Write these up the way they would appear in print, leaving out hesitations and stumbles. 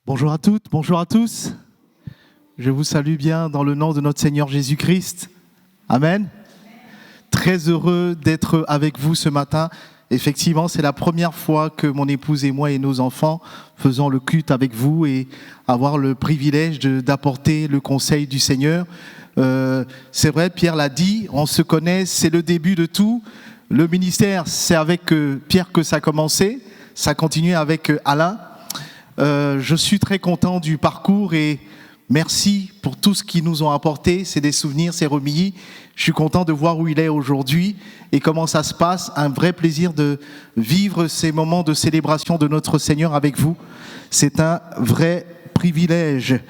Bonjour à toutes, bonjour à tous. Je vous salue bien dans le nom de notre Seigneur Jésus-Christ. Amen. Très heureux d'être avec vous ce matin. Effectivement, c'est la première fois que mon épouse et moi et nos enfants faisons le culte avec vous et avoir le privilège d'apporter le conseil du Seigneur. C'est vrai, Pierre l'a dit, on se connaît, c'est le début de tout. Le ministère, c'est avec Pierre que ça a commencé, ça continue avec Alain. Je suis très content du parcours et merci pour tout ce qu'ils nous ont apporté. C'est des souvenirs, c'est remis. Je suis content de voir où il est aujourd'hui et comment ça se passe. Un vrai plaisir de vivre ces moments de célébration de notre Seigneur avec vous. C'est un vrai privilège.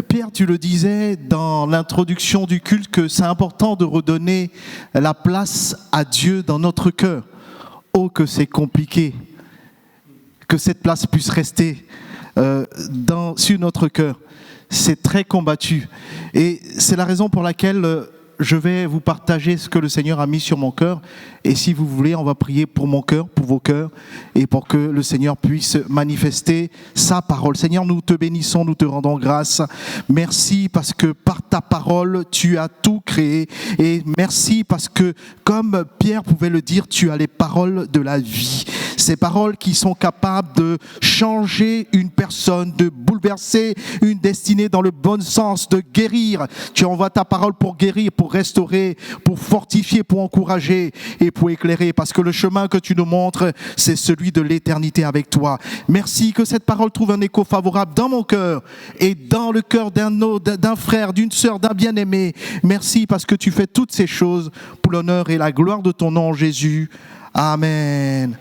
Pierre, tu le disais dans l'introduction du culte que c'est important de redonner la place à Dieu dans notre cœur. Oh, que c'est compliqué que cette place puisse rester sur notre cœur. C'est très combattu. Et c'est la raison pour laquelle je vais vous partager ce que le Seigneur a mis sur mon cœur. Et si vous voulez, on va prier pour mon cœur, pour vos cœurs, et pour que le Seigneur puisse manifester sa parole. Seigneur, nous te bénissons, nous te rendons grâce. Merci parce que par ta parole, tu as tout créé. Et merci parce que, comme Pierre pouvait le dire, tu as les paroles de la vie. Ces paroles qui sont capables de changer une personne, de bouleverser une destinée dans le bon sens, de guérir. Tu envoies ta parole pour guérir, pour restaurer, pour fortifier, pour encourager et pour éclairer. Parce que le chemin que tu nous montres, c'est celui de l'éternité avec toi. Merci que cette parole trouve un écho favorable dans mon cœur et dans le cœur d'un frère, d'une sœur, d'un bien-aimé. Merci parce que tu fais toutes ces choses pour l'honneur et la gloire de ton nom, Jésus. Amen.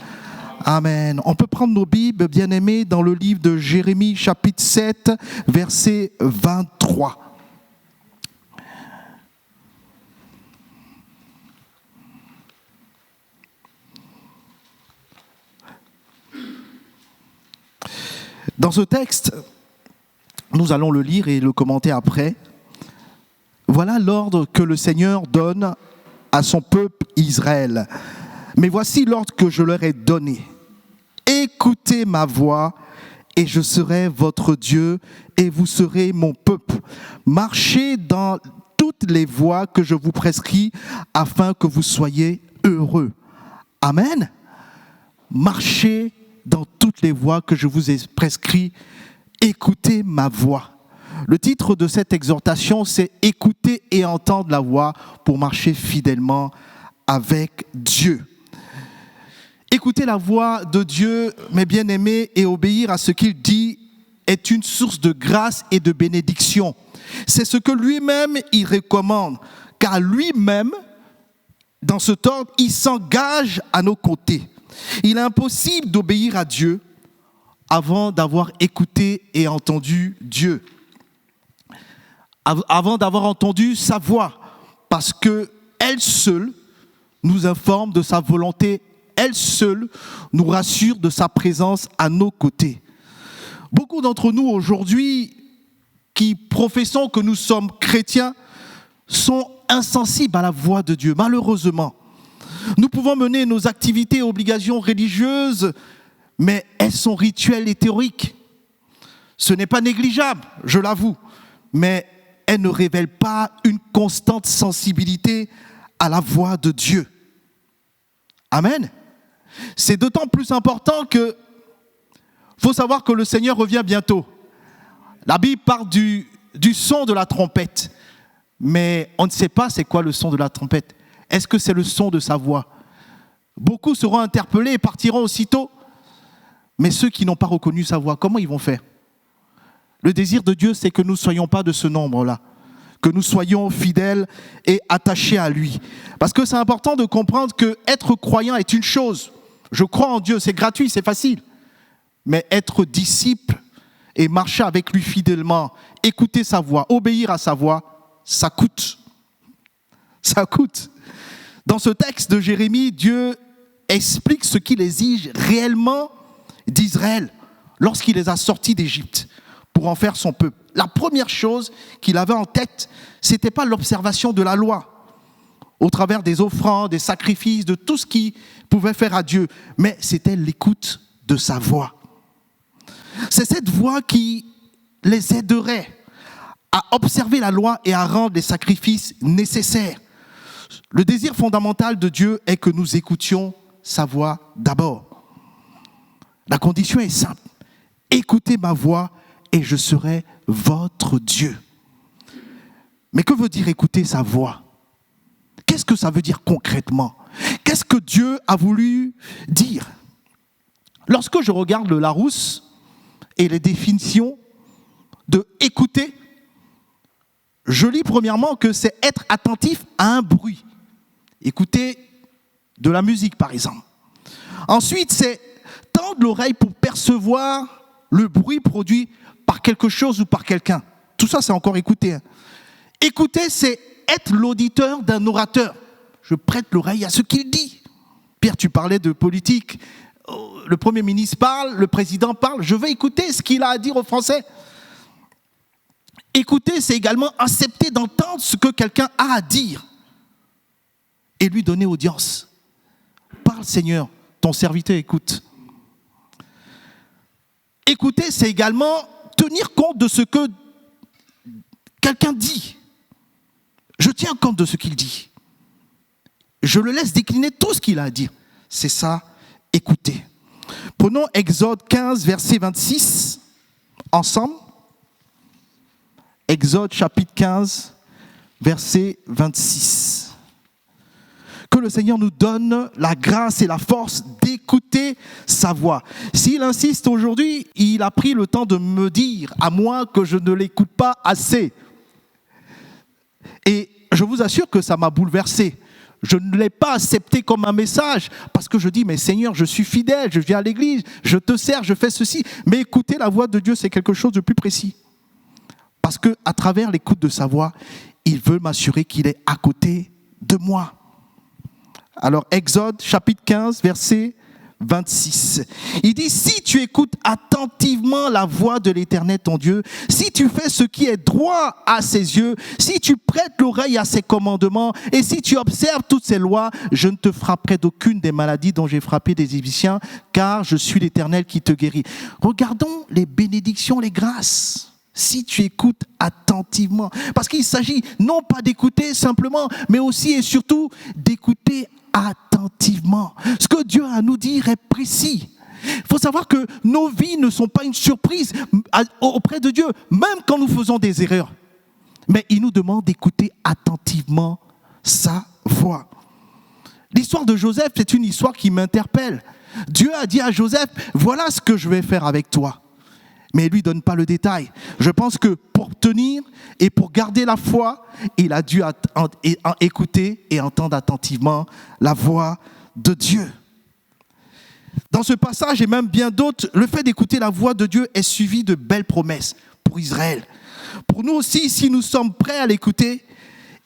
Amen. On peut prendre nos Bibles, bien-aimés, dans le livre de Jérémie, chapitre 7, verset 23. Dans ce texte, nous allons le lire et le commenter après. Voilà l'ordre que le Seigneur donne à son peuple Israël. Mais voici l'ordre que je leur ai donné. Écoutez ma voix et je serai votre Dieu et vous serez mon peuple. Marchez dans toutes les voies que je vous prescris afin que vous soyez heureux. Amen. Marchez dans toutes les voies que je vous ai prescrits. Écoutez ma voix. Le titre de cette exhortation, c'est « Écouter et entendre la voix pour marcher fidèlement avec Dieu ». Écouter la voix de Dieu, mes bien-aimés, et obéir à ce qu'il dit est une source de grâce et de bénédiction. C'est ce que lui-même, il recommande, car lui-même, dans ce ordre, il s'engage à nos côtés. Il est impossible d'obéir à Dieu avant d'avoir écouté et entendu Dieu, avant d'avoir entendu sa voix, parce qu'elle seule nous informe de sa volonté. Elle seule nous rassure de sa présence à nos côtés. Beaucoup d'entre nous aujourd'hui qui professons que nous sommes chrétiens sont insensibles à la voix de Dieu, malheureusement. Nous pouvons mener nos activités et obligations religieuses, mais elles sont rituelles et théoriques. Ce n'est pas négligeable, je l'avoue, mais elles ne révèlent pas une constante sensibilité à la voix de Dieu. Amen. C'est d'autant plus important que faut savoir que le Seigneur revient bientôt. La Bible parle du son de la trompette, mais on ne sait pas c'est quoi le son de la trompette. Est-ce que c'est le son de sa voix? Beaucoup seront interpellés et partiront aussitôt, mais ceux qui n'ont pas reconnu sa voix, comment ils vont faire? Le désir de Dieu, c'est que nous ne soyons pas de ce nombre-là, que nous soyons fidèles et attachés à lui. Parce que c'est important de comprendre que être croyant est une chose. Je crois en Dieu, c'est gratuit, c'est facile. Mais être disciple et marcher avec lui fidèlement, écouter sa voix, obéir à sa voix, ça coûte. Ça coûte. Dans ce texte de Jérémie, Dieu explique ce qu'il exige réellement d'Israël lorsqu'il les a sortis d'Égypte pour en faire son peuple. La première chose qu'il avait en tête, ce n'était pas l'observation de la loi, au travers des offrandes, des sacrifices, de tout ce qu'il pouvait faire à Dieu, mais c'était l'écoute de sa voix. C'est cette voix qui les aiderait à observer la loi et à rendre les sacrifices nécessaires. Le désir fondamental de Dieu est que nous écoutions sa voix d'abord. La condition est simple. Écoutez ma voix et je serai votre Dieu. Mais que veut dire écouter sa voix? Qu'est-ce que ça veut dire concrètement? Qu'est-ce que Dieu a voulu dire? Lorsque je regarde le Larousse et les définitions de écouter, je lis premièrement que c'est être attentif à un bruit. Écouter de la musique, par exemple. Ensuite, c'est tendre l'oreille pour percevoir le bruit produit par quelque chose ou par quelqu'un. Tout ça, c'est encore écouter. Écouter, c'est être l'auditeur d'un orateur. Je prête l'oreille à ce qu'il dit. Pierre, tu parlais de politique. Le Premier ministre parle, le président parle. Je vais écouter ce qu'il a à dire aux Français. Écouter, c'est également accepter d'entendre ce que quelqu'un a à dire et lui donner audience. Parle, Seigneur, ton serviteur écoute. Écouter, c'est également tenir compte de ce que quelqu'un dit. Je tiens compte de ce qu'il dit. Je le laisse décliner tout ce qu'il a à dire. C'est ça, écouter. Prenons Exode 15, verset 26, ensemble. Exode chapitre 15, verset 26. Que le Seigneur nous donne la grâce et la force d'écouter sa voix. S'il insiste aujourd'hui, il a pris le temps de me dire à moi que je ne l'écoute pas assez. Et je vous assure que ça m'a bouleversé. Je ne l'ai pas accepté comme un message parce que je dis, mais Seigneur, je suis fidèle, je viens à l'église, je te sers, je fais ceci. Mais écouter la voix de Dieu, c'est quelque chose de plus précis. Parce qu'à travers l'écoute de sa voix, il veut m'assurer qu'il est à côté de moi. Alors, Exode, chapitre 15, verset 26. Il dit, si tu écoutes attentivement la voix de l'Éternel ton Dieu, si tu fais ce qui est droit à ses yeux, si tu prêtes l'oreille à ses commandements et si tu observes toutes ses lois, je ne te frapperai d'aucune des maladies dont j'ai frappé des Égyptiens, car je suis l'Éternel qui te guérit. Regardons les bénédictions, les grâces. Si tu écoutes attentivement, parce qu'il s'agit non pas d'écouter simplement, mais aussi et surtout d'écouter attentivement. Ce que Dieu a à nous dire est précis. Il faut savoir que nos vies ne sont pas une surprise auprès de Dieu, même quand nous faisons des erreurs. Mais il nous demande d'écouter attentivement sa voix. L'histoire de Joseph, c'est une histoire qui m'interpelle. Dieu a dit à Joseph, voilà ce que je vais faire avec toi. Mais il ne lui donne pas le détail. Je pense que pour tenir et pour garder la foi, il a dû écouter et entendre attentivement la voix de Dieu. Dans ce passage et même bien d'autres, le fait d'écouter la voix de Dieu est suivi de belles promesses pour Israël. Pour nous aussi, si nous sommes prêts à l'écouter,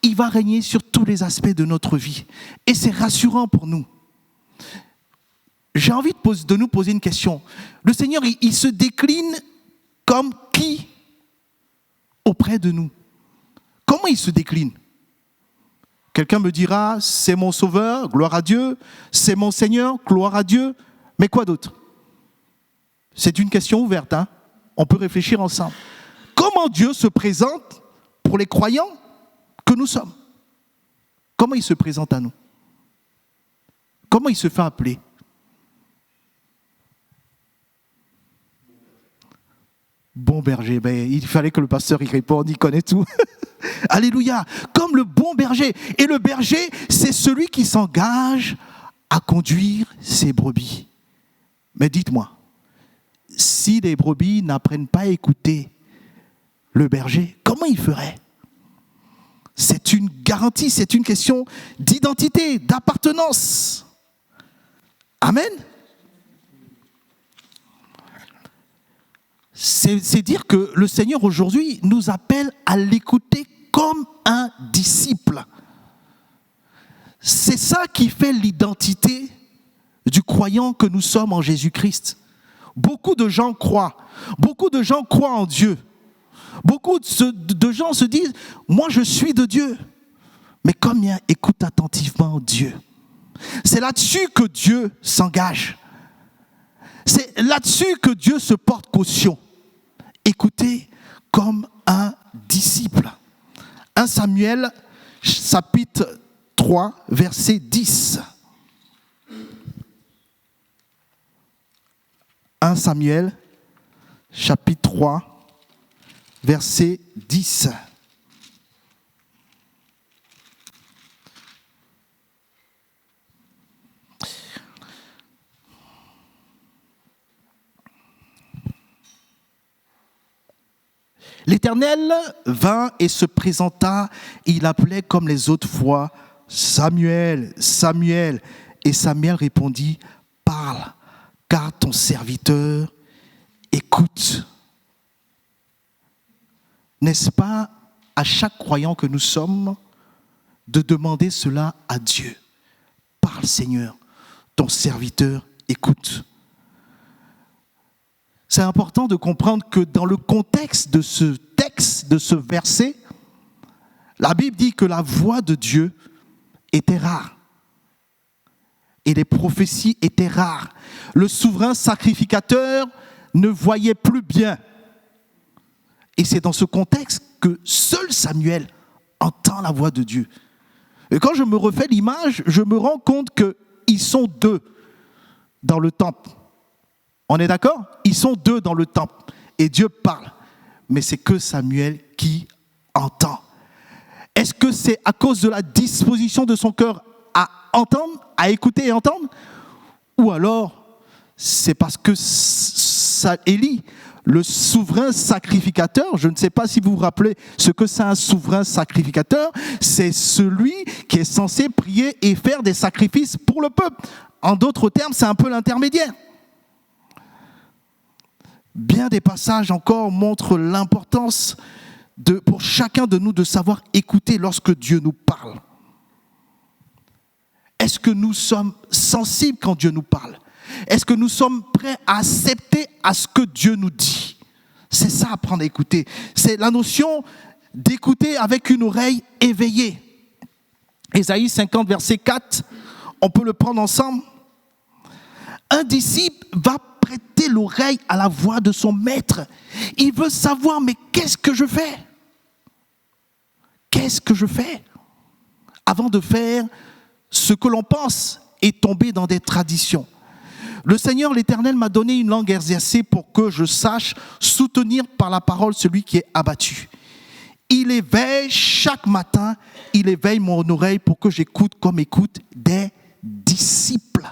il va régner sur tous les aspects de notre vie. Et c'est rassurant pour nous. J'ai envie de nous poser une question. Le Seigneur, il se décline comme qui auprès de nous? Comment il se décline? Quelqu'un me dira, c'est mon sauveur, gloire à Dieu, c'est mon Seigneur, gloire à Dieu, mais quoi d'autre? C'est une question ouverte, hein? On peut réfléchir ensemble. Comment Dieu se présente pour les croyants que nous sommes? Comment il se présente à nous? Comment il se fait appeler? Bon berger, il fallait que le pasteur y réponde, il connaît tout. Alléluia, comme le bon berger. Et le berger, c'est celui qui s'engage à conduire ses brebis. Mais dites-moi, si les brebis n'apprennent pas à écouter le berger, comment il ferait? C'est une garantie, c'est une question d'identité, d'appartenance. Amen. C'est dire que le Seigneur aujourd'hui nous appelle à l'écouter comme un disciple. C'est ça qui fait l'identité du croyant que nous sommes en Jésus-Christ. Beaucoup de gens croient en Dieu. Beaucoup de gens se disent, moi je suis de Dieu. Mais combien écoutent attentivement Dieu? C'est là-dessus que Dieu s'engage. C'est là-dessus que Dieu se porte caution. Écoutez comme un disciple. 1 Samuel, chapitre 3, verset 10. 1 Samuel, chapitre 3, verset 10. L'Éternel vint et se présenta, et il appelait comme les autres fois, Samuel, Samuel. Et Samuel répondit, parle, car ton serviteur écoute. N'est-ce pas à chaque croyant que nous sommes de demander cela à Dieu? Parle Seigneur, ton serviteur écoute. C'est important de comprendre que dans le contexte de ce texte, de ce verset, la Bible dit que la voix de Dieu était rare. Et les prophéties étaient rares. Le souverain sacrificateur ne voyait plus bien. Et c'est dans ce contexte que seul Samuel entend la voix de Dieu. Et quand je me refais l'image, je me rends compte qu'ils sont deux dans le temple. On est d'accord? Ils sont deux dans le temple et Dieu parle. Mais c'est que Samuel qui entend. Est-ce que c'est à cause de la disposition de son cœur à entendre, à écouter et entendre? Ou alors c'est parce que Élie, le souverain sacrificateur, je ne sais pas si vous vous rappelez ce que c'est un souverain sacrificateur, c'est celui qui est censé prier et faire des sacrifices pour le peuple. En d'autres termes, c'est un peu l'intermédiaire. Bien des passages encore montrent l'importance pour chacun de nous de savoir écouter lorsque Dieu nous parle. Est-ce que nous sommes sensibles quand Dieu nous parle? Est-ce que nous sommes prêts à accepter à ce que Dieu nous dit? C'est ça, apprendre à écouter. C'est la notion d'écouter avec une oreille éveillée. Ésaïe 50, verset 4, on peut le prendre ensemble. Un disciple va prêter l'oreille à la voix de son maître. Il veut savoir, mais qu'est-ce que je fais? Qu'est-ce que je fais? Avant de faire ce que l'on pense et tomber dans des traditions. Le Seigneur, l'Éternel, m'a donné une langue exercée pour que je sache soutenir par la parole celui qui est abattu. Il éveille chaque matin, il éveille mon oreille pour que j'écoute comme écoute des disciples.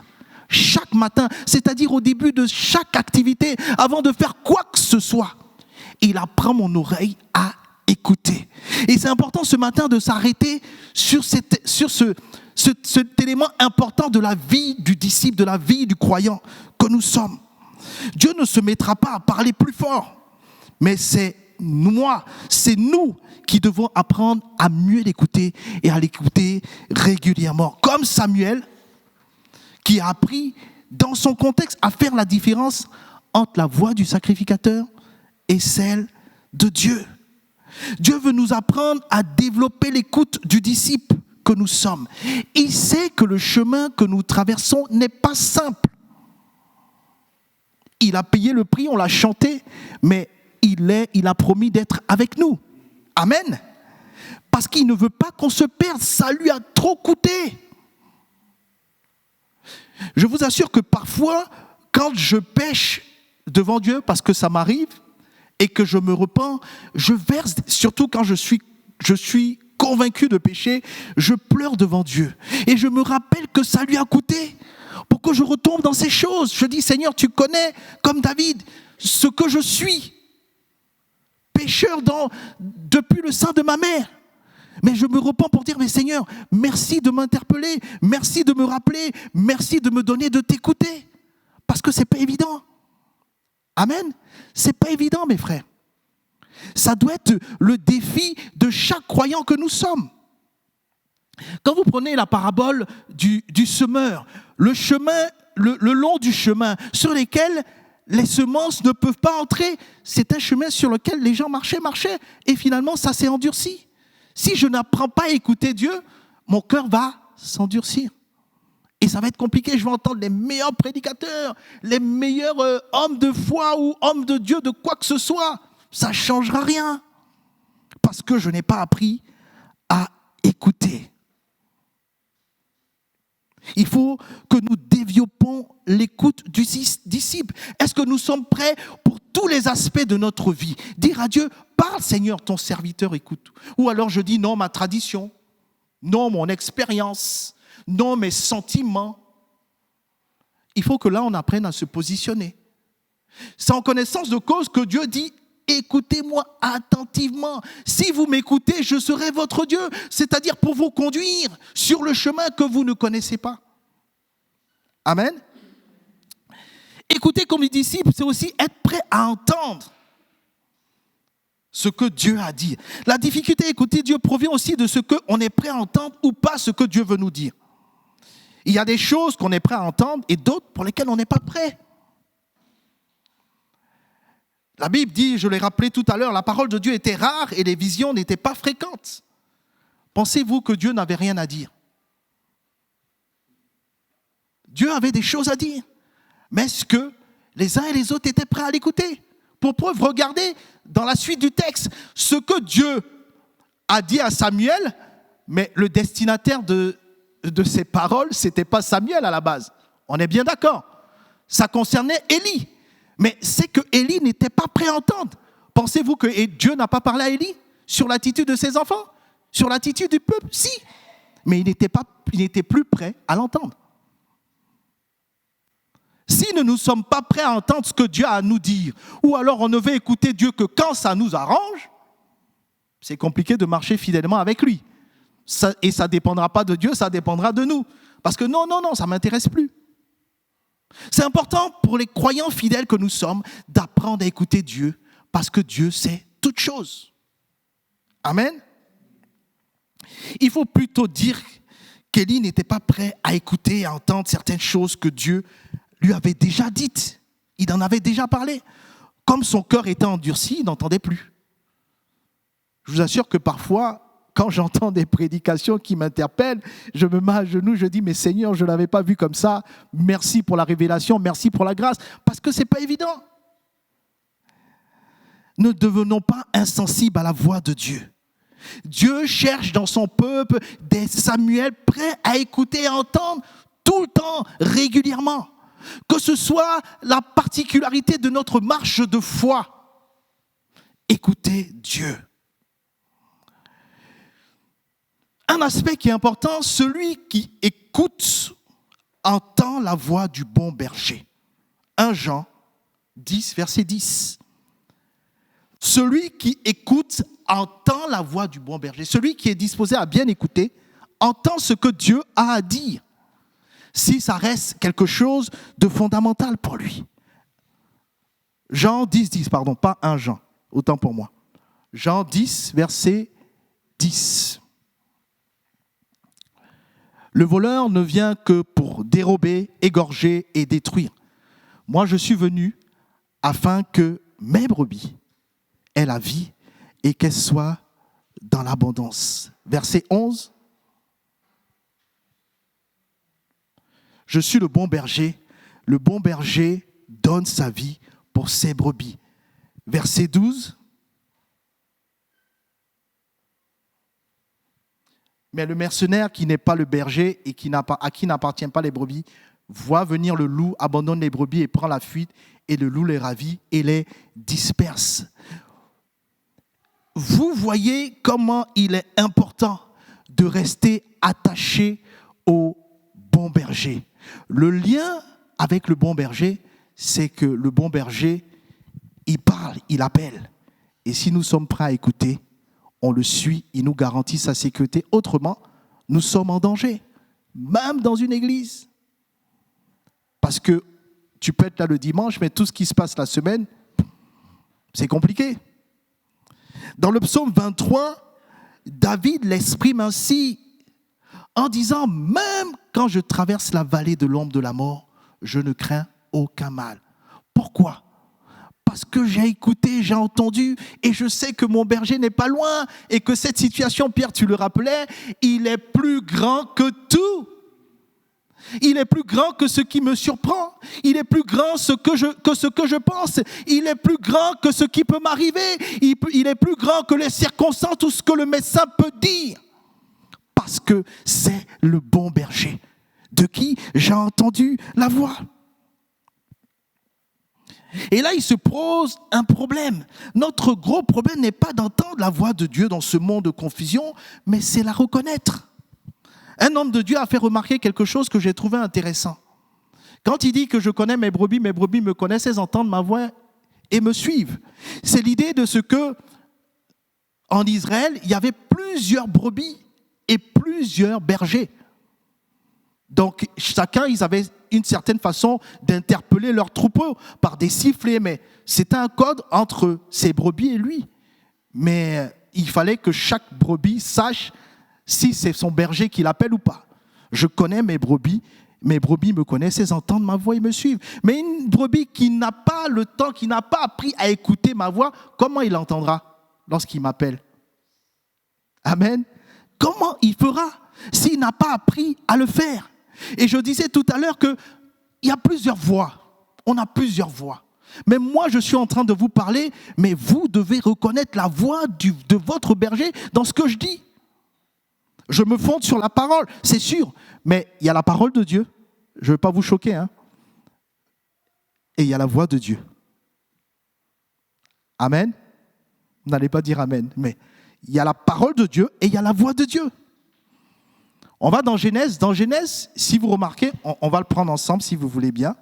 Chaque matin, c'est-à-dire au début de chaque activité, avant de faire quoi que ce soit, il apprend mon oreille à écouter. Et c'est important ce matin de s'arrêter sur cet élément important de la vie du disciple, de la vie du croyant que nous sommes. Dieu ne se mettra pas à parler plus fort, mais c'est nous qui devons apprendre à mieux l'écouter et à l'écouter régulièrement. Comme Samuel, qui a appris dans son contexte à faire la différence entre la voix du sacrificateur et celle de Dieu. Dieu veut nous apprendre à développer l'écoute du disciple que nous sommes. Il sait que le chemin que nous traversons n'est pas simple. Il a payé le prix, on l'a chanté, mais il a promis d'être avec nous. Amen. Parce qu'il ne veut pas qu'on se perde, ça lui a trop coûté. Je vous assure que parfois, quand je pêche devant Dieu, parce que ça m'arrive, et que je me repens, je verse, surtout quand je suis convaincu de pécher, je pleure devant Dieu. Et je me rappelle que ça lui a coûté pour que je retombe dans ces choses. Je dis, Seigneur, tu connais, comme David, ce que je suis. Pécheur depuis le sein de ma mère. Mais je me repens pour dire, mais Seigneur, merci de m'interpeller, merci de me rappeler, merci de me donner de t'écouter. Parce que ce n'est pas évident. Amen. Ce n'est pas évident, mes frères. Ça doit être le défi de chaque croyant que nous sommes. Quand vous prenez la parabole du semeur, le long du chemin sur lequel les semences ne peuvent pas entrer, c'est un chemin sur lequel les gens marchaient, et finalement ça s'est endurci. Si je n'apprends pas à écouter Dieu, mon cœur va s'endurcir. et ça va être compliqué. Je vais entendre les meilleurs prédicateurs, les meilleurs hommes de foi ou hommes de Dieu, de quoi que ce soit. Ça ne changera rien parce que je n'ai pas appris à écouter. Il faut que nous développons l'écoute du disciple. Est-ce que nous sommes prêts pour tous les aspects de notre vie? Dire à Dieu, parle Seigneur, ton serviteur écoute. Ou alors je dis non, ma tradition, non, mon expérience, non, mes sentiments. Il faut que là, on apprenne à se positionner. C'est en connaissance de cause que Dieu dit, écoutez-moi attentivement. Si vous m'écoutez, je serai votre Dieu. C'est-à-dire pour vous conduire sur le chemin que vous ne connaissez pas. Amen. Écouter comme les disciples, c'est aussi être prêt à entendre ce que Dieu a dit. La difficulté à écouter Dieu provient aussi de ce qu'on est prêt à entendre ou pas ce que Dieu veut nous dire. Il y a des choses qu'on est prêt à entendre et d'autres pour lesquelles on n'est pas prêt. La Bible dit, je l'ai rappelé tout à l'heure, la parole de Dieu était rare et les visions n'étaient pas fréquentes. Pensez-vous que Dieu n'avait rien à dire? Dieu avait des choses à dire. Mais est-ce que les uns et les autres étaient prêts à l'écouter? Pour preuve, regardez dans la suite du texte ce que Dieu a dit à Samuel, mais le destinataire de ces paroles, ce n'était pas Samuel à la base. On est bien d'accord. Ça concernait Élie. Mais c'est que Élie n'était pas prêt à entendre. Pensez-vous que Dieu n'a pas parlé à Élie sur l'attitude de ses enfants? Sur l'attitude du peuple? Si. Mais il n'était plus prêt à l'entendre. Si nous ne sommes pas prêts à entendre ce que Dieu a à nous dire, ou alors on ne veut écouter Dieu que quand ça nous arrange, c'est compliqué de marcher fidèlement avec lui. Et ça ne dépendra pas de Dieu, ça dépendra de nous. Parce que non, ça ne m'intéresse plus. C'est important pour les croyants fidèles que nous sommes d'apprendre à écouter Dieu parce que Dieu sait toutes choses. Amen. Il faut plutôt dire qu'Élie n'était pas prêt à écouter et à entendre certaines choses que Dieu lui avait déjà dites. Il en avait déjà parlé. Comme son cœur était endurci, il n'entendait plus. Je vous assure que parfois, quand j'entends des prédications qui m'interpellent, je me mets à genoux, je dis, mais Seigneur, je ne l'avais pas vu comme ça. Merci pour la révélation, merci pour la grâce. Parce que ce n'est pas évident. Ne devenons pas insensibles à la voix de Dieu. Dieu cherche dans son peuple des Samuel prêts à écouter et à entendre tout le temps, régulièrement. Que ce soit la particularité de notre marche de foi. Écoutez Dieu. Un aspect qui est important, celui qui écoute entend la voix du bon berger. 1 Jean 10, verset 10. Celui qui écoute entend la voix du bon berger. Celui qui est disposé à bien écouter entend ce que Dieu a à dire. Si ça reste quelque chose de fondamental pour lui. Jean 10, 10, pardon, pas 1 Jean, autant pour moi. Jean 10, verset 10. Le voleur ne vient que pour dérober, égorger et détruire. Moi, je suis venu afin que mes brebis aient la vie et qu'elles soient dans l'abondance. Verset 11. Je suis le bon berger donne sa vie pour ses brebis. Verset 12. Mais le mercenaire qui n'est pas le berger et à qui n'appartiennent pas les brebis, voit venir le loup, abandonne les brebis et prend la fuite, et le loup les ravit et les disperse. Vous voyez comment il est important de rester attaché au bon berger. Le lien avec le bon berger, c'est que le bon berger, il parle, il appelle. Et si nous sommes prêts à écouter, on le suit, il nous garantit sa sécurité. Autrement, nous sommes en danger, même dans une église. Parce que tu peux être là le dimanche, mais tout ce qui se passe la semaine, c'est compliqué. Dans le psaume 23, David l'exprime ainsi, en disant, même quand je traverse la vallée de l'ombre de la mort, je ne crains aucun mal. Pourquoi ? Parce que j'ai écouté, j'ai entendu et je sais que mon berger n'est pas loin et que cette situation, Pierre, tu le rappelais, il est plus grand que tout. Il est plus grand que ce qui me surprend. Il est plus grand que ce que je pense. Il est plus grand que ce qui peut m'arriver. Il est plus grand que les circonstances ou ce que le médecin peut dire. Parce que c'est le bon berger de qui j'ai entendu la voix. Et là, il se pose un problème. Notre gros problème n'est pas d'entendre la voix de Dieu dans ce monde de confusion, mais c'est la reconnaître. Un homme de Dieu a fait remarquer quelque chose que j'ai trouvé intéressant. Quand il dit que je connais mes brebis me connaissent, elles entendent ma voix et me suivent. C'est l'idée de ce que, en Israël, il y avait plusieurs brebis et plusieurs bergers. Donc, chacun, ils avaient une certaine façon d'interpeller leur troupeau par des sifflets, mais c'était un code entre ces brebis et lui. Mais il fallait que chaque brebis sache si c'est son berger qui l'appelle ou pas. Je connais mes brebis me connaissent, elles entendent ma voix et me suivent. Mais une brebis qui n'a pas le temps, qui n'a pas appris à écouter ma voix, comment il entendra lorsqu'il m'appelle? Amen. Comment il fera s'il n'a pas appris à le faire? Et je disais tout à l'heure qu'il y a plusieurs voix. On a plusieurs voix. Mais moi, je suis en train de vous parler, mais vous devez reconnaître la voix de votre berger dans ce que je dis. Je me fonde sur la parole, c'est sûr. Mais il y a la parole de Dieu. Je ne veux pas vous choquer. Et il y a la voix de Dieu. Amen. Vous n'allez pas dire amen. Mais il y a la parole de Dieu et il y a la voix de Dieu. On va dans Genèse. Dans Genèse, si vous remarquez, on va le prendre ensemble si vous voulez bien.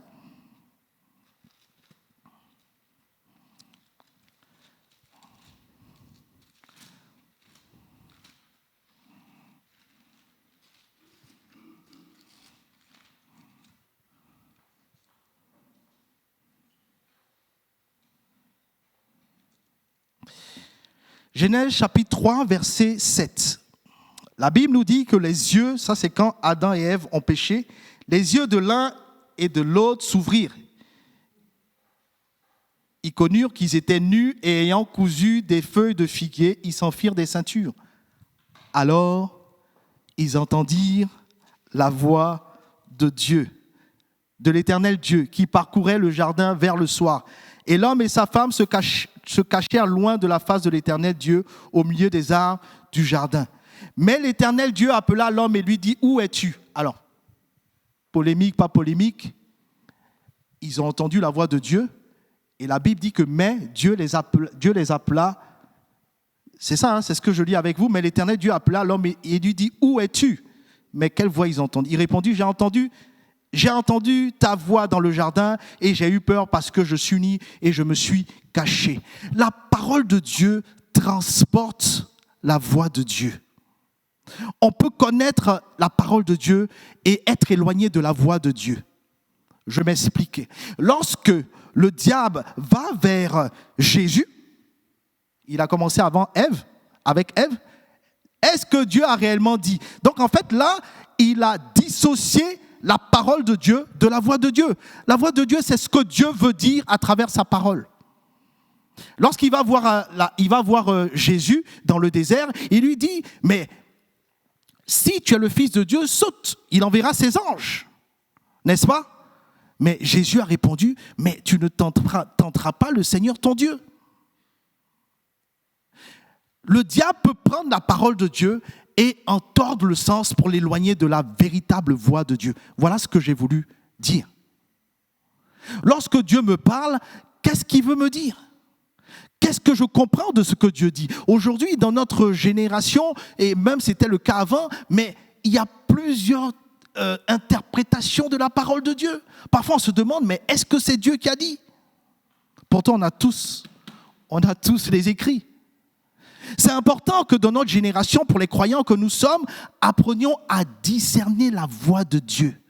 Genèse chapitre 3, verset 7. La Bible nous dit que les yeux, ça c'est quand Adam et Ève ont péché, les yeux de l'un et de l'autre s'ouvrirent. Ils connurent qu'ils étaient nus et ayant cousu des feuilles de figuier, ils s'en firent des ceintures. Alors, ils entendirent la voix de Dieu, de l'Éternel Dieu, qui parcourait le jardin vers le soir. Et l'homme et sa femme se cachèrent loin de la face de l'Éternel Dieu, au milieu des arbres du jardin. Mais l'Éternel Dieu appela l'homme et lui dit, où es-tu? Alors, polémique, pas polémique, ils ont entendu la voix de Dieu, et la Bible dit que Dieu les appela, c'est ça, c'est ce que je lis avec vous, mais l'Éternel Dieu appela l'homme et lui dit, où es-tu? Mais quelle voix ils entendent? Il répondit, j'ai entendu ta voix dans le jardin et j'ai eu peur parce que je suis nu et je me suis caché. La parole de Dieu transporte la voix de Dieu. On peut connaître la parole de Dieu et être éloigné de la voix de Dieu. Je m'explique. Lorsque le diable va vers Jésus, il a commencé avec Ève, est-ce que Dieu a réellement dit? Donc en fait là, il a dissocié la parole de Dieu de la voix de Dieu. La voix de Dieu, c'est ce que Dieu veut dire à travers sa parole. Lorsqu'il va voir Jésus dans le désert, il lui dit, mais si tu es le Fils de Dieu, saute, il enverra ses anges. N'est-ce pas? Mais Jésus a répondu, mais tu ne tenteras pas le Seigneur ton Dieu. Le diable peut prendre la parole de Dieu et en tordre le sens pour l'éloigner de la véritable voix de Dieu. Voilà ce que j'ai voulu dire. Lorsque Dieu me parle, qu'est-ce qu'il veut me dire? Qu'est-ce que je comprends de ce que Dieu dit? Aujourd'hui, dans notre génération, et même c'était le cas avant, mais il y a plusieurs interprétations de la parole de Dieu. Parfois, on se demande, mais est-ce que c'est Dieu qui a dit? Pourtant, on a tous les écrits. C'est important que dans notre génération, pour les croyants que nous sommes, apprenions à discerner la voix de Dieu.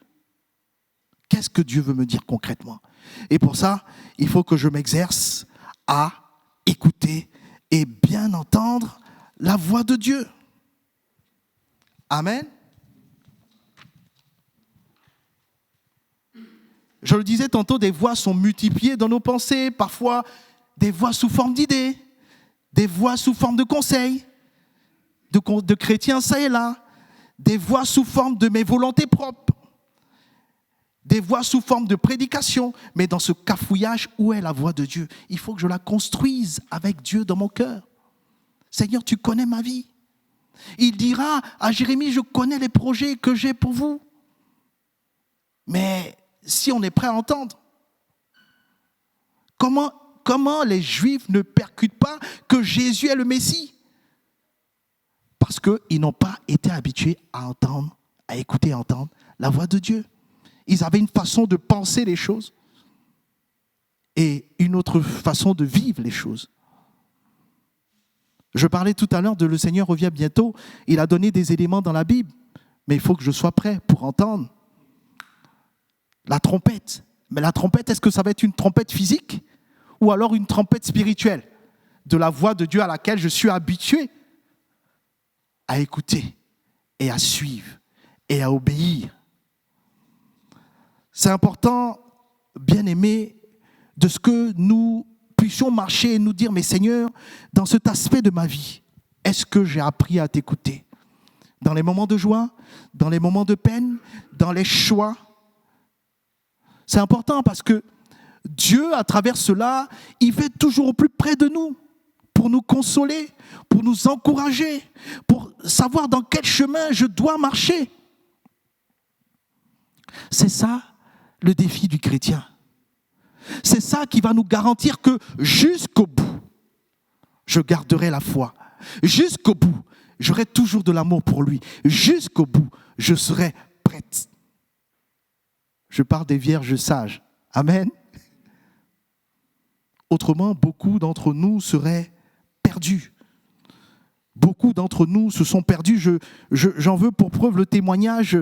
Qu'est-ce que Dieu veut me dire concrètement? Et pour ça, il faut que je m'exerce à écouter et bien entendre la voix de Dieu. Amen. Je le disais tantôt, des voix sont multipliées dans nos pensées, parfois des voix sous forme d'idées, des voix sous forme de conseils, de chrétiens ça et là, des voix sous forme de mes volontés propres. des voix sous forme de prédication, mais dans ce cafouillage, où est la voix de Dieu? Il faut que je la construise avec Dieu dans mon cœur. Seigneur, tu connais ma vie. Il dira à Jérémie, je connais les projets que j'ai pour vous. Mais si on est prêt à entendre, comment les Juifs ne percutent pas que Jésus est le Messie? Parce qu'ils n'ont pas été habitués à entendre, à écouter et entendre la voix de Dieu. Ils avaient une façon de penser les choses et une autre façon de vivre les choses. Je parlais tout à l'heure de le Seigneur revient bientôt. Il a donné des éléments dans la Bible, mais il faut que je sois prêt pour entendre la trompette. Mais la trompette, est-ce que ça va être une trompette physique ou alors une trompette spirituelle de la voix de Dieu à laquelle je suis habitué à écouter et à suivre et à obéir? C'est important, bien-aimés, de ce que nous puissions marcher et nous dire, mais Seigneur, dans cet aspect de ma vie, est-ce que j'ai appris à t'écouter? Dans les moments de joie, dans les moments de peine, dans les choix. C'est important parce que Dieu, à travers cela, il fait toujours au plus près de nous pour nous consoler, pour nous encourager, pour savoir dans quel chemin je dois marcher. C'est ça le défi du chrétien. C'est ça qui va nous garantir que jusqu'au bout, je garderai la foi. Jusqu'au bout, j'aurai toujours de l'amour pour lui. Jusqu'au bout, je serai prête. Je parle des vierges sages. Amen. Autrement, beaucoup d'entre nous seraient perdus. Beaucoup d'entre nous se sont perdus. J'en veux pour preuve le témoignage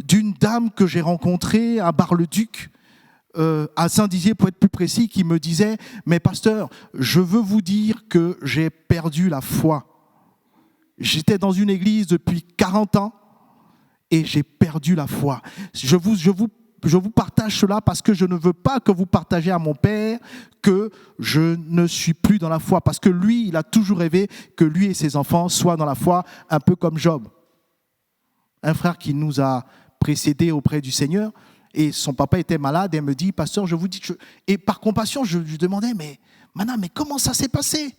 d'une dame que j'ai rencontrée à Bar-le-Duc, à Saint-Dizier pour être plus précis, qui me disait « Mais pasteur, je veux vous dire que j'ai perdu la foi. J'étais dans une église depuis 40 ans et j'ai perdu la foi. Je vous partage cela parce que je ne veux pas que vous partagiez à mon père que je ne suis plus dans la foi. Parce que lui, il a toujours rêvé que lui et ses enfants soient dans la foi, un peu comme Job. » Un frère qui nous a précédés auprès du Seigneur, et son papa était malade, et elle me dit, pasteur, je vous dis, et par compassion, je lui demandais, mais Mana, mais comment ça s'est passé?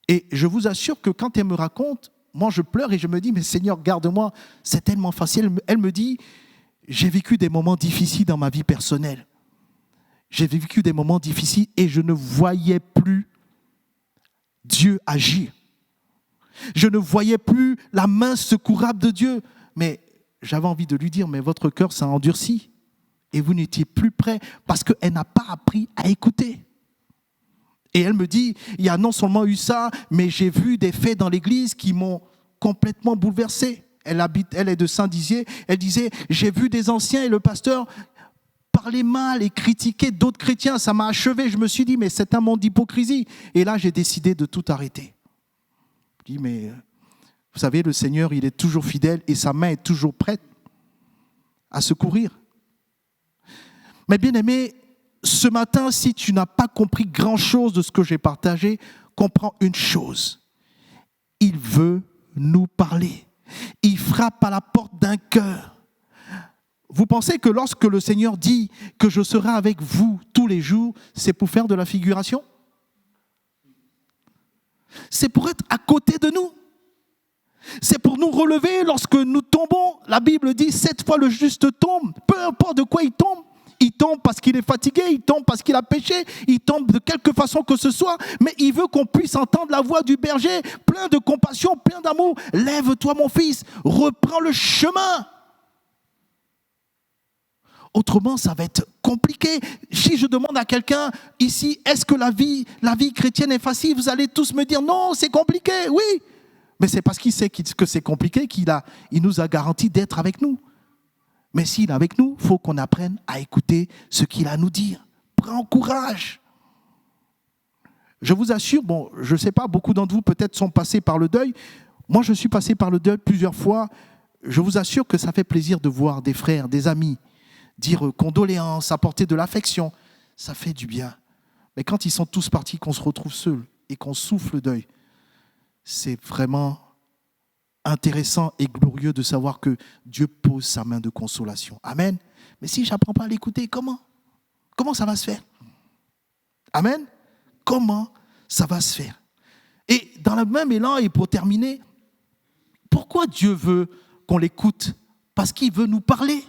Et je vous assure que quand elle me raconte, moi je pleure et je me dis, mais Seigneur, garde-moi, c'est tellement facile. Elle me dit, j'ai vécu des moments difficiles dans ma vie personnelle. J'ai vécu des moments difficiles et je ne voyais plus Dieu agir. Je ne voyais plus la main secourable de Dieu. Mais j'avais envie de lui dire, mais votre cœur s'est endurci et vous n'étiez plus prêt parce qu'elle n'a pas appris à écouter. Et elle me dit, il y a non seulement eu ça, mais j'ai vu des faits dans l'église qui m'ont complètement bouleversé. Elle est de Saint-Dizier. Elle disait, j'ai vu des anciens et le pasteur parler mal et critiquer d'autres chrétiens. Ça m'a achevé. Je me suis dit, mais c'est un monde d'hypocrisie. Et là, j'ai décidé de tout arrêter. Je dis, mais vous savez, le Seigneur, il est toujours fidèle et sa main est toujours prête à secourir. Mais bien aimé, ce matin, si tu n'as pas compris grand-chose de ce que j'ai partagé, comprends une chose. Il veut nous parler. Il frappe à la porte d'un cœur. Vous pensez que lorsque le Seigneur dit que je serai avec vous tous les jours, c'est pour faire de la figuration? C'est pour être à côté de nous. C'est pour nous relever lorsque nous tombons. La Bible dit 7 fois le juste tombe, peu importe de quoi il tombe. Il tombe parce qu'il est fatigué, il tombe parce qu'il a péché, il tombe de quelque façon que ce soit, mais il veut qu'on puisse entendre la voix du berger, plein de compassion, plein d'amour. Lève-toi mon fils, reprends le chemin. Autrement, ça va être compliqué. Si je demande à quelqu'un ici, est-ce que la vie chrétienne est facile? Vous allez tous me dire non, c'est compliqué, oui. Mais c'est parce qu'il sait que c'est compliqué qu'il nous a garanti d'être avec nous. Mais s'il est avec nous, il faut qu'on apprenne à écouter ce qu'il a à nous dire. Prends courage. Je vous assure, bon, je ne sais pas, beaucoup d'entre vous peut-être sont passés par le deuil. Moi, je suis passé par le deuil plusieurs fois. Je vous assure que ça fait plaisir de voir des frères, des amis, dire condoléances, apporter de l'affection. Ça fait du bien. Mais quand ils sont tous partis, qu'on se retrouve seul et qu'on souffle le deuil, c'est vraiment intéressant et glorieux de savoir que Dieu pose sa main de consolation. Amen. Mais si je n'apprends pas à l'écouter, comment ça va se faire? Amen. Comment ça va se faire? Et dans le même élan, et pour terminer, pourquoi Dieu veut qu'on l'écoute? Parce qu'il veut nous parler.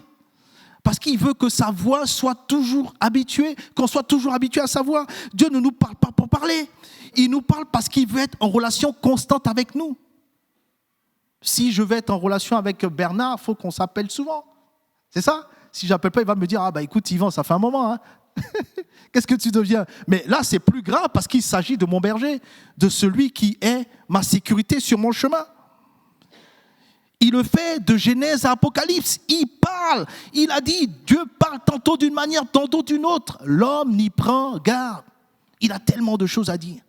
Parce qu'il veut que sa voix soit toujours habituée, qu'on soit toujours habitué à sa voix. Dieu ne nous parle pas pour parler. Il nous parle parce qu'il veut être en relation constante avec nous. Si je veux être en relation avec Bernard, il faut qu'on s'appelle souvent. C'est ça? Si je n'appelle pas, il va me dire, écoute Yvan, ça fait un moment. Hein. Qu'est-ce que tu deviens? Mais là, c'est plus grave parce qu'il s'agit de mon berger, de celui qui est ma sécurité sur mon chemin. Il le fait de Genèse à Apocalypse. Il parle. Il a dit, Dieu parle tantôt d'une manière, tantôt d'une autre. L'homme n'y prend garde. Il a tellement de choses à dire.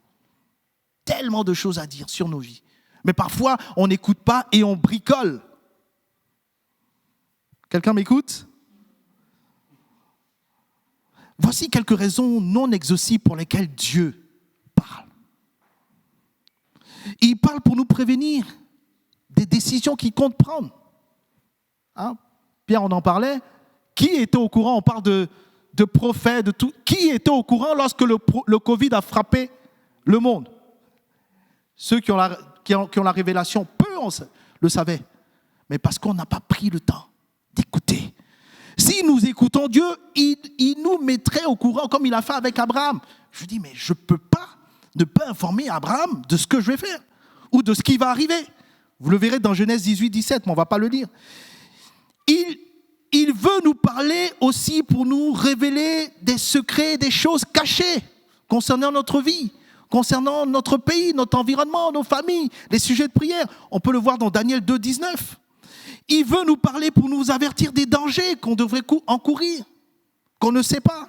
Tellement de choses à dire sur nos vies. Mais parfois, on n'écoute pas et on bricole. Quelqu'un m'écoute? Voici quelques raisons non exhaustives pour lesquelles Dieu parle. Il parle pour nous prévenir des décisions qu'il compte prendre. Hein? Pierre, on en parlait. Qui était au courant? On parle de prophètes, de tout. Qui était au courant lorsque le Covid a frappé le monde? Ceux qui ont la révélation, peu on le savaient. Mais parce qu'on n'a pas pris le temps d'écouter. Si nous écoutons Dieu, il nous mettrait au courant comme il a fait avec Abraham. Je dis, mais je ne peux pas ne pas informer Abraham de ce que je vais faire ou de ce qui va arriver. Vous le verrez dans Genèse 18, 17, mais on ne va pas le lire. Il veut nous parler aussi pour nous révéler des secrets, des choses cachées concernant notre vie, concernant notre pays, notre environnement, nos familles, les sujets de prière. On peut le voir dans Daniel 2, 19. Il veut nous parler pour nous avertir des dangers qu'on devrait encourir, qu'on ne sait pas.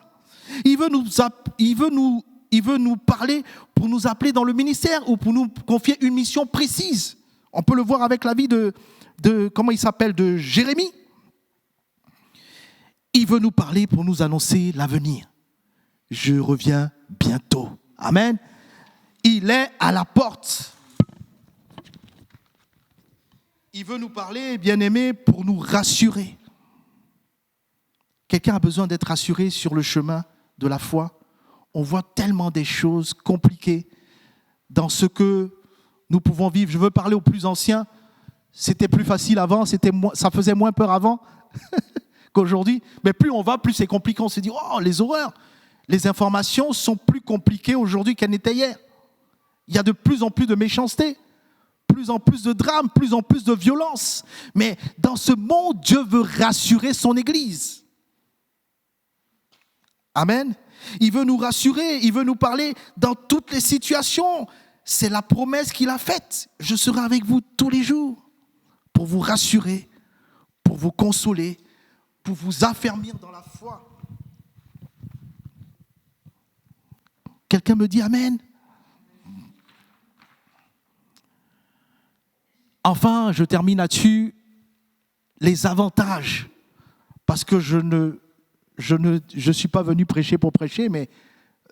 Il veut nous parler pour nous appeler dans le ministère ou pour nous confier une mission précise. On peut le voir avec la vie de comment il s'appelle, de Jérémie. Il veut nous parler pour nous annoncer l'avenir. Je reviens bientôt. Amen. Il est à la porte. Il veut nous parler, bien-aimés, pour nous rassurer. Quelqu'un a besoin d'être rassuré sur le chemin de la foi. On voit tellement des choses compliquées dans ce que nous pouvons vivre. Je veux parler aux plus anciens. C'était plus facile avant, ça faisait moins peur avant qu'aujourd'hui. Mais plus on va, plus c'est compliqué. On se dit, oh, les horreurs. Les informations sont plus compliquées aujourd'hui qu'elles n'étaient hier. Il y a de plus en plus de méchanceté, plus en plus de drames, plus en plus de violence. Mais dans ce monde, Dieu veut rassurer son Église. Amen. Il veut nous rassurer, il veut nous parler dans toutes les situations. C'est la promesse qu'il a faite. Je serai avec vous tous les jours pour vous rassurer, pour vous consoler, pour vous affermir dans la foi. Quelqu'un me dit Amen. Enfin, je termine là-dessus, les avantages. Parce que je ne suis pas venu prêcher pour prêcher, mais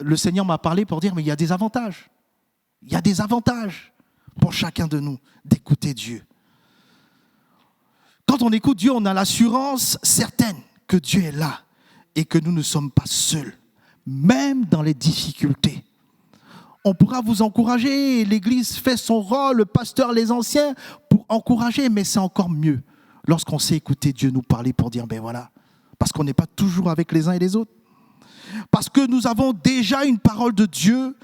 le Seigneur m'a parlé pour dire, mais il y a des avantages. Il y a des avantages pour chacun de nous d'écouter Dieu. Quand on écoute Dieu, on a l'assurance certaine que Dieu est là et que nous ne sommes pas seuls, même dans les difficultés. On pourra vous encourager, l'Église fait son rôle, le pasteur, les anciens, pour encourager, mais c'est encore mieux lorsqu'on sait écouter Dieu nous parler pour dire, ben voilà, parce qu'on n'est pas toujours avec les uns et les autres. Parce que nous avons déjà une parole de Dieu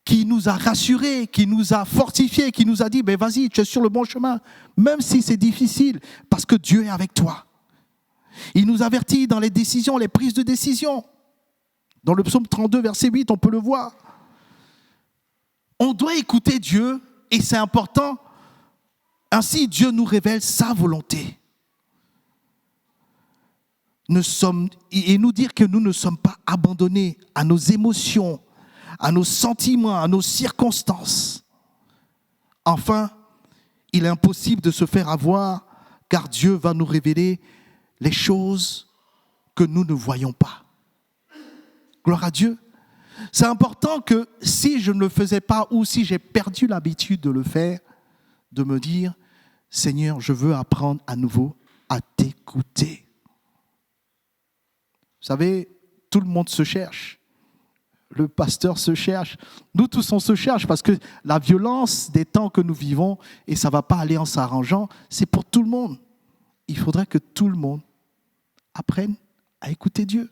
qui nous a rassurés, qui nous a fortifiés, qui nous a dit, ben vas-y, tu es sur le bon chemin, même si c'est difficile, parce que Dieu est avec toi. Il nous avertit dans les décisions, les prises de décision. Dans le psaume 32, verset 8, on peut le voir. On doit écouter Dieu, et c'est important. Ainsi, Dieu nous révèle sa volonté. Et nous dire que nous ne sommes pas abandonnés à nos émotions, à nos sentiments, à nos circonstances. Enfin, il est impossible de se faire avoir, car Dieu va nous révéler les choses que nous ne voyons pas. Gloire à Dieu. C'est important que si je ne le faisais pas ou si j'ai perdu l'habitude de le faire, de me dire, Seigneur, je veux apprendre à nouveau à t'écouter. Vous savez, tout le monde se cherche. Le pasteur se cherche. Nous tous, on se cherche parce que la violence des temps que nous vivons, et ça ne va pas aller en s'arrangeant, c'est pour tout le monde. Il faudrait que tout le monde apprenne à écouter Dieu.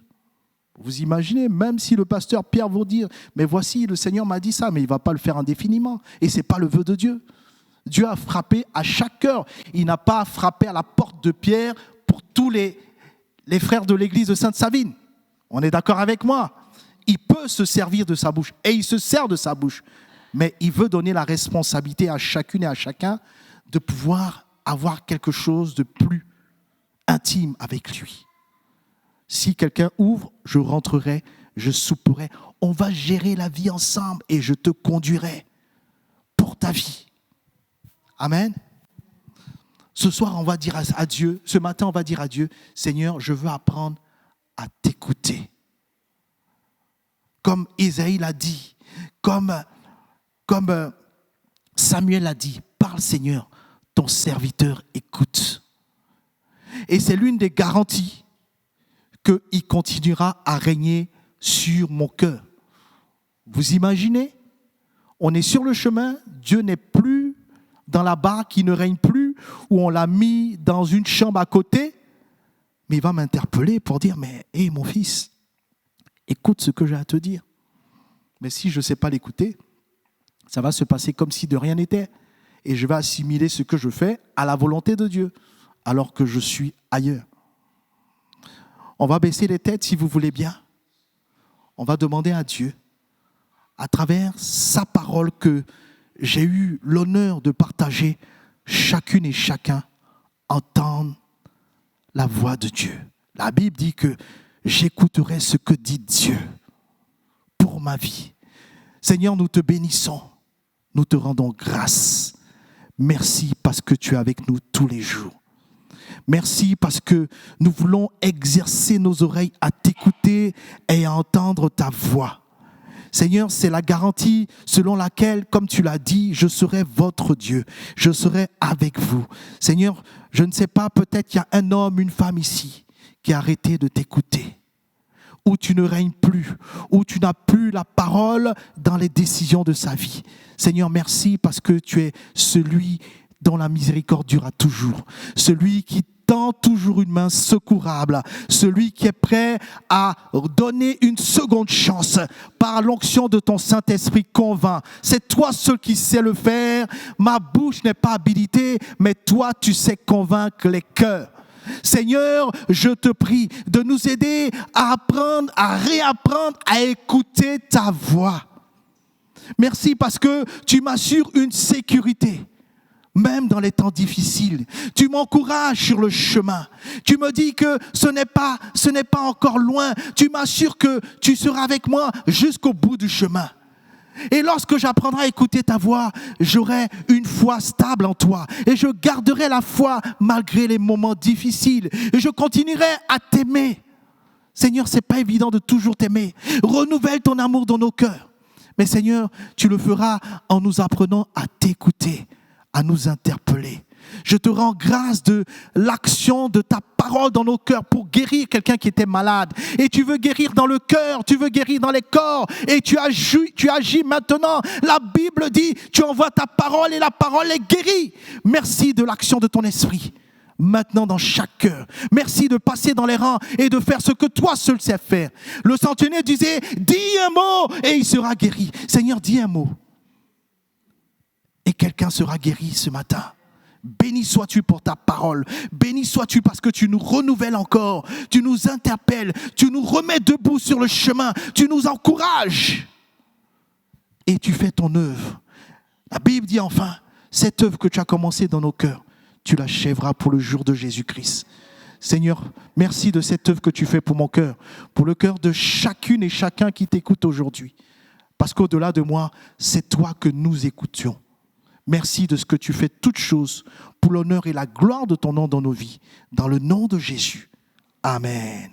Vous imaginez, même si le pasteur Pierre vous dire, mais voici, le Seigneur m'a dit ça, mais il ne va pas le faire indéfiniment. Et ce n'est pas le vœu de Dieu. Dieu a frappé à chaque cœur. Il n'a pas frappé à la porte de Pierre pour tous les frères de l'église de Sainte-Savine. On est d'accord avec moi? Il peut se servir de sa bouche, et il se sert de sa bouche. Mais il veut donner la responsabilité à chacune et à chacun de pouvoir avoir quelque chose de plus intime avec lui. Si quelqu'un ouvre, je rentrerai, je souperai. On va gérer la vie ensemble et je te conduirai pour ta vie. Amen. Ce soir, on va dire à Dieu, ce matin, on va dire à Dieu, Seigneur, je veux apprendre à t'écouter. Comme Isaïe l'a dit, comme Samuel l'a dit, parle Seigneur, ton serviteur écoute. Et c'est l'une des garanties qu'il continuera à régner sur mon cœur. Vous imaginez? On est sur le chemin, Dieu n'est plus dans la barque, il ne règne plus, où on l'a mis dans une chambre à côté, mais il va m'interpeller pour dire, mais hé mon fils, écoute ce que j'ai à te dire. Mais si je ne sais pas l'écouter, ça va se passer comme si de rien n'était. Et je vais assimiler ce que je fais à la volonté de Dieu, alors que je suis ailleurs. On va baisser les têtes si vous voulez bien. On va demander à Dieu, à travers sa parole que j'ai eu l'honneur de partager, chacune et chacun entendre la voix de Dieu. La Bible dit que j'écouterai ce que dit Dieu pour ma vie. Seigneur, nous te bénissons, nous te rendons grâce. Merci parce que tu es avec nous tous les jours. Merci parce que nous voulons exercer nos oreilles à t'écouter et à entendre ta voix. Seigneur, c'est la garantie selon laquelle, comme tu l'as dit, je serai votre Dieu. Je serai avec vous. Seigneur, je ne sais pas, peut-être qu'il y a un homme, une femme ici qui a arrêté de t'écouter. Où tu ne règnes plus, où tu n'as plus la parole dans les décisions de sa vie. Seigneur, merci parce que tu es celui dont la miséricorde durera toujours. Celui qui tend toujours une main secourable. Celui qui est prêt à donner une seconde chance par l'onction de ton Saint-Esprit convainc. C'est toi seul qui sais le faire. Ma bouche n'est pas habilitée, mais toi tu sais convaincre les cœurs. Seigneur, je te prie de nous aider à apprendre, à réapprendre à écouter ta voix. Merci parce que tu m'assures une sécurité. Même dans les temps difficiles, tu m'encourages sur le chemin. Tu me dis que ce n'est pas encore loin. Tu m'assures que tu seras avec moi jusqu'au bout du chemin. Et lorsque j'apprendrai à écouter ta voix, j'aurai une foi stable en toi. Et je garderai la foi malgré les moments difficiles. Et je continuerai à t'aimer. Seigneur, ce n'est pas évident de toujours t'aimer. Renouvelle ton amour dans nos cœurs. Mais Seigneur, tu le feras en nous apprenant à t'écouter, à nous interpeller. Je te rends grâce de l'action de ta parole dans nos cœurs pour guérir quelqu'un qui était malade. Et tu veux guérir dans le cœur, tu veux guérir dans les corps. Et tu agis maintenant. La Bible dit, tu envoies ta parole et la parole est guérie. Merci de l'action de ton esprit. Maintenant dans chaque cœur. Merci de passer dans les rangs et de faire ce que toi seul sais faire. Le centenier disait, dis un mot et il sera guéri. Seigneur, dis un mot. Et quelqu'un sera guéri ce matin. Béni sois-tu pour ta parole. Béni sois-tu parce que tu nous renouvelles encore. Tu nous interpelles. Tu nous remets debout sur le chemin. Tu nous encourages. Et tu fais ton œuvre. La Bible dit enfin, cette œuvre que tu as commencée dans nos cœurs, tu l'achèveras pour le jour de Jésus-Christ. Seigneur, merci de cette œuvre que tu fais pour mon cœur, pour le cœur de chacune et chacun qui t'écoute aujourd'hui. Parce qu'au-delà de moi, c'est toi que nous écoutions. Merci de ce que tu fais toutes choses pour l'honneur et la gloire de ton nom dans nos vies. Dans le nom de Jésus. Amen.